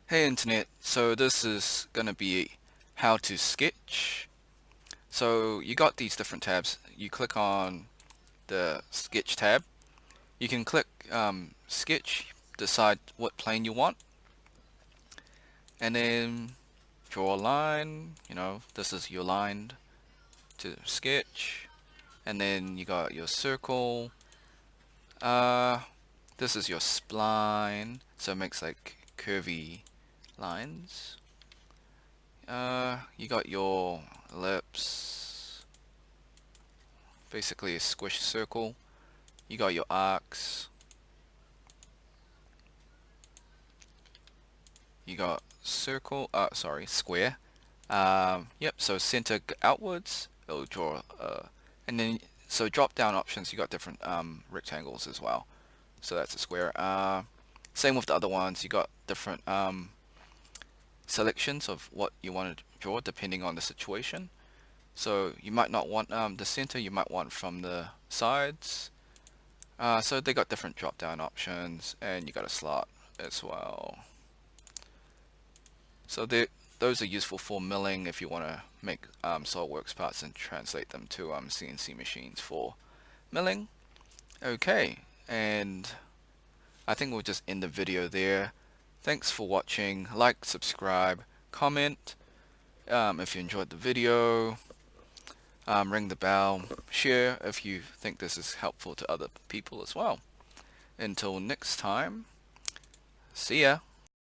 Hey Internet, so this is gonna be how to sketch. So you got these different tabs. You click on the sketch tab. You can click sketch, decide what plane you want, and then draw a line. This is your line to sketch. And then you got your circle. Uh, this is your spline, so it makes like curvy lines. You got your ellipse, basically a squish circle. You got your arcs. You got circle, square. Yep, so center outwards, it'll draw, and then, so drop down options, you got different rectangles as well. So that's a square. Same with the other ones, you got different selections of what you want to draw depending on the situation. So you might not want the center, you might want from the sides. So they got different drop down options, and you got a slot as well. So those are useful for milling if you want to make Solidworks parts and translate them to CNC machines for milling. Okay, and I think we'll just end the video there. Thanks for watching. Like, subscribe, comment if you enjoyed the video. Ring the bell, share if you think this is helpful to other people as well. Until next time, see ya.